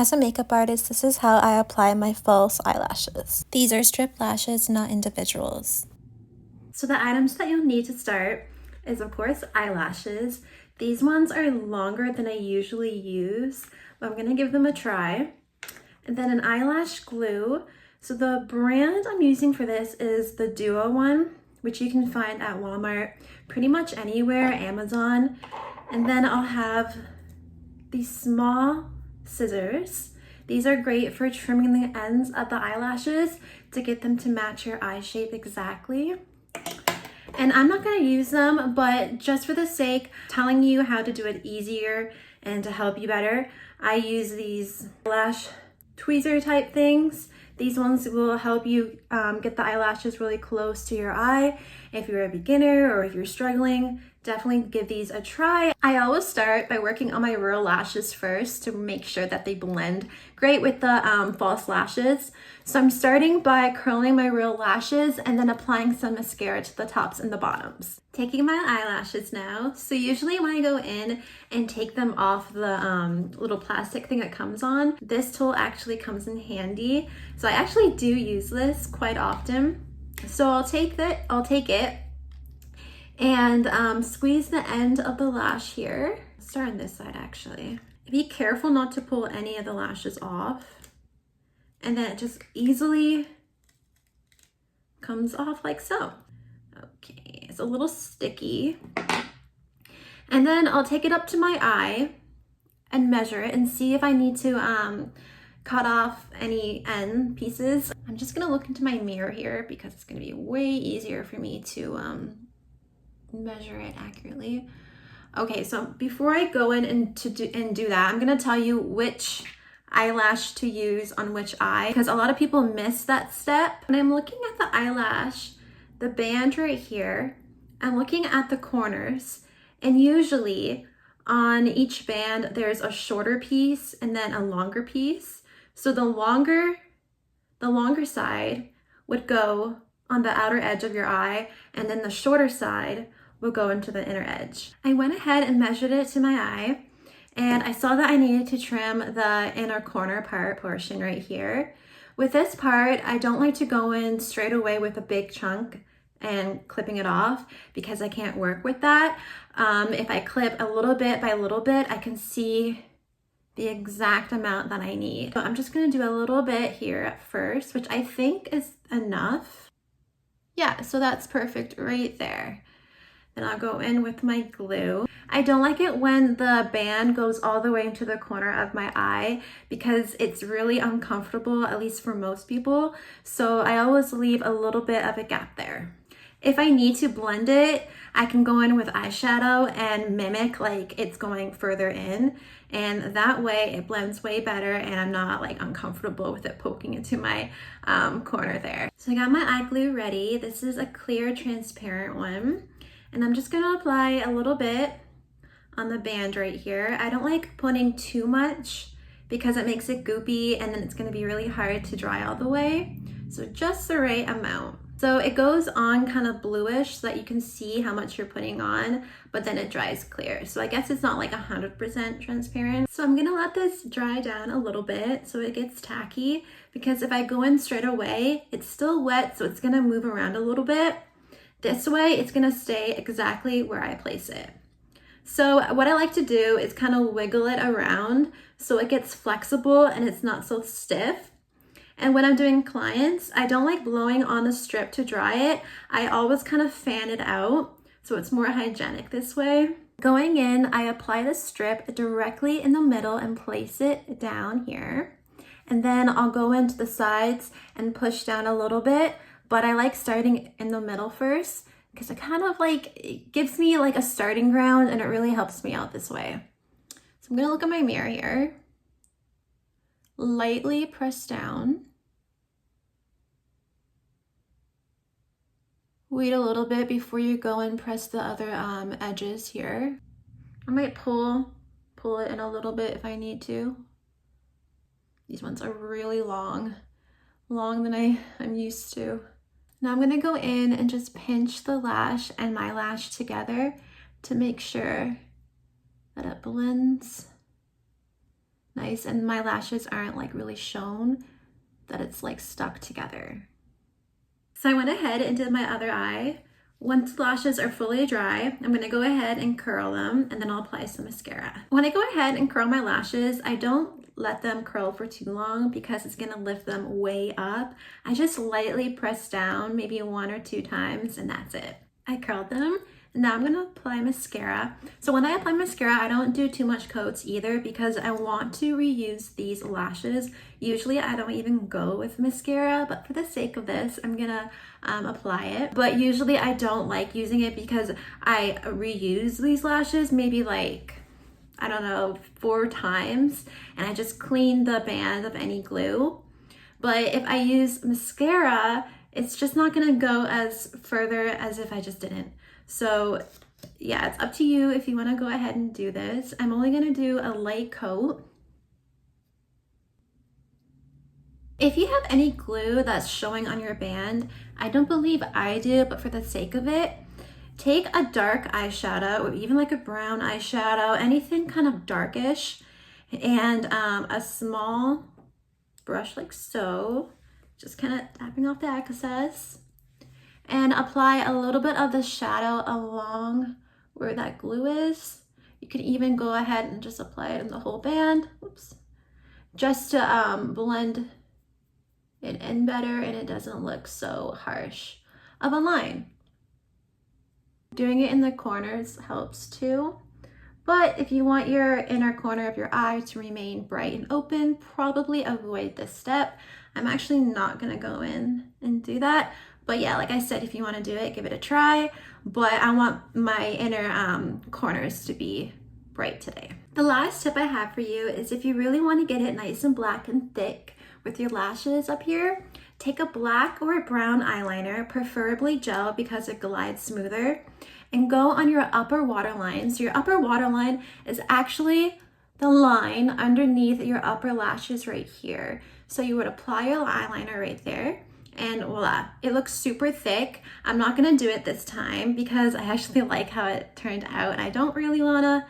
As a makeup artist, this is how I apply my false eyelashes. These are strip lashes, not individuals. So the items that you'll need to start is, of course, eyelashes. These ones are longer than I usually use, but I'm gonna give them a try. And then an eyelash glue. So the brand I'm using for this is the Duo one, which you can find at Walmart, pretty much anywhere, Amazon. And then I'll have these small scissors. These are great for trimming the ends of the eyelashes to get them to match your eye shape exactly. And I'm not gonna use them, but just for the sake of telling you how to do it easier and to help you better, I use these lash tweezer type things. These ones will help you get the eyelashes really close to your eye. If you're a beginner or if you're struggling, definitely give these a try. I always start by working on my real lashes first to make sure that they blend great with the false lashes. So I'm starting by curling my real lashes and then applying some mascara to the tops and the bottoms. Taking my eyelashes now. So usually when I go in and take them off the little plastic thing that comes on, this tool actually comes in handy. So I actually do use this quite often. So I'll take it and squeeze the end of the lash here. Start on this side actually. Be careful not to pull any of the lashes off. And then it just easily comes off like so. Okay, it's a little sticky. And then I'll take it up to my eye and measure it and see if I need to cut off any end pieces. I'm just gonna look into my mirror here because it's gonna be way easier for me to measure it accurately. Okay, so before I go in and do that, I'm gonna tell you which eyelash to use on which eye, because a lot of people miss that step. When I'm looking at the eyelash, the band right here, I'm looking at the corners, and usually on each band there's a shorter piece and then a longer piece. So the longer side would go on the outer edge of your eye, and then the shorter side will go into the inner edge. I went ahead and measured it to my eye, and I saw that I needed to trim the inner corner portion right here. With this part, I don't like to go in straight away with a big chunk and clipping it off because I can't work with that. If I clip a little bit by little bit, I can see the exact amount that I need. So I'm just gonna do a little bit here at first, which I think is enough. Yeah, so that's perfect right there. Then I'll go in with my glue. I don't like it when the band goes all the way into the corner of my eye because it's really uncomfortable, at least for most people. So I always leave a little bit of a gap there. If I need to blend it, I can go in with eyeshadow and mimic like it's going further in, and that way it blends way better and I'm not like uncomfortable with it poking into my corner there. So I got my eye glue ready. This is a clear transparent one, and I'm just gonna apply a little bit on the band right here. I don't like putting too much because it makes it goopy and then it's gonna be really hard to dry all the way. So just the right amount. So it goes on kind of bluish so that you can see how much you're putting on, but then it dries clear. So I guess it's not like 100% transparent. So I'm gonna let this dry down a little bit so it gets tacky, because if I go in straight away, it's still wet, so it's gonna move around a little bit. This way, it's gonna stay exactly where I place it. So what I like to do is kind of wiggle it around so it gets flexible and it's not so stiff. And when I'm doing clients, I don't like blowing on the strip to dry it. I always kind of fan it out so it's more hygienic this way. Going in, I apply the strip directly in the middle and place it down here. And then I'll go into the sides and push down a little bit, but I like starting in the middle first because it kind of like, it gives me like a starting ground and it really helps me out this way. So I'm gonna look at my mirror here. Lightly press down. Wait a little bit before you go and press the other edges here. I might pull it in a little bit if I need to. These ones are really long than I'm used to. Now I'm gonna go in and just pinch the lash and my lash together to make sure that it blends nice and my lashes aren't like really shown, that it's like stuck together. So I went ahead and did my other eye. Once the lashes are fully dry, I'm gonna go ahead and curl them and then I'll apply some mascara. When I go ahead and curl my lashes, I don't let them curl for too long because it's gonna lift them way up. I just lightly press down maybe 1 or 2 times and that's it. I curled them. Now I'm gonna apply mascara. So when I apply mascara, I don't do too much coats either because I want to reuse these lashes. Usually I don't even go with mascara, but for the sake of this, I'm gonna apply it. But usually I don't like using it because I reuse these lashes maybe like, I don't know, 4 times, and I just clean the band of any glue. But if I use mascara, it's just not gonna go as further as if I just didn't. So yeah, it's up to you if you wanna go ahead and do this. I'm only gonna do a light coat. If you have any glue that's showing on your band, I don't believe I do, but for the sake of it, take a dark eyeshadow or even like a brown eyeshadow, anything kind of darkish, and a small brush like so, just kind of tapping off the excess, and apply a little bit of the shadow along where that glue is. You could even go ahead and just apply it in the whole band, oops, just to blend it in better and it doesn't look so harsh of a line. Doing it in the corners helps too, but if you want your inner corner of your eye to remain bright and open, probably avoid this step. I'm actually not gonna go in and do that. But yeah, like I said, if you want to do it, give it a try. But I want my inner corners to be bright today. The last tip I have for you is if you really want to get it nice and black and thick with your lashes up here, take a black or a brown eyeliner, preferably gel because it glides smoother, and go on your upper waterline. So your upper waterline is actually the line underneath your upper lashes right here. So you would apply your eyeliner right there. And voila, it looks super thick. I'm not gonna do it this time because I actually like how it turned out and I don't really wanna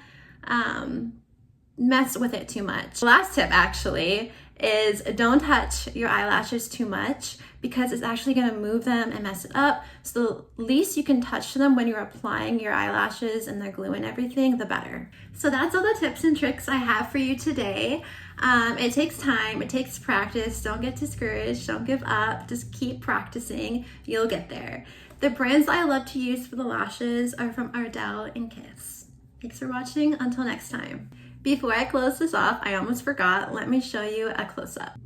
mess with it too much. The last tip actually is don't touch your eyelashes too much because it's actually gonna move them and mess it up. So the least you can touch them when you're applying your eyelashes and the glue and everything, the better. So that's all the tips and tricks I have for you today. It takes time, it takes practice. Don't get discouraged, don't give up, just keep practicing, you'll get there. The brands I love to use for the lashes are from Ardell and Kiss. Thanks for watching, until next time. Before I close this off, I almost forgot, let me show you a close-up.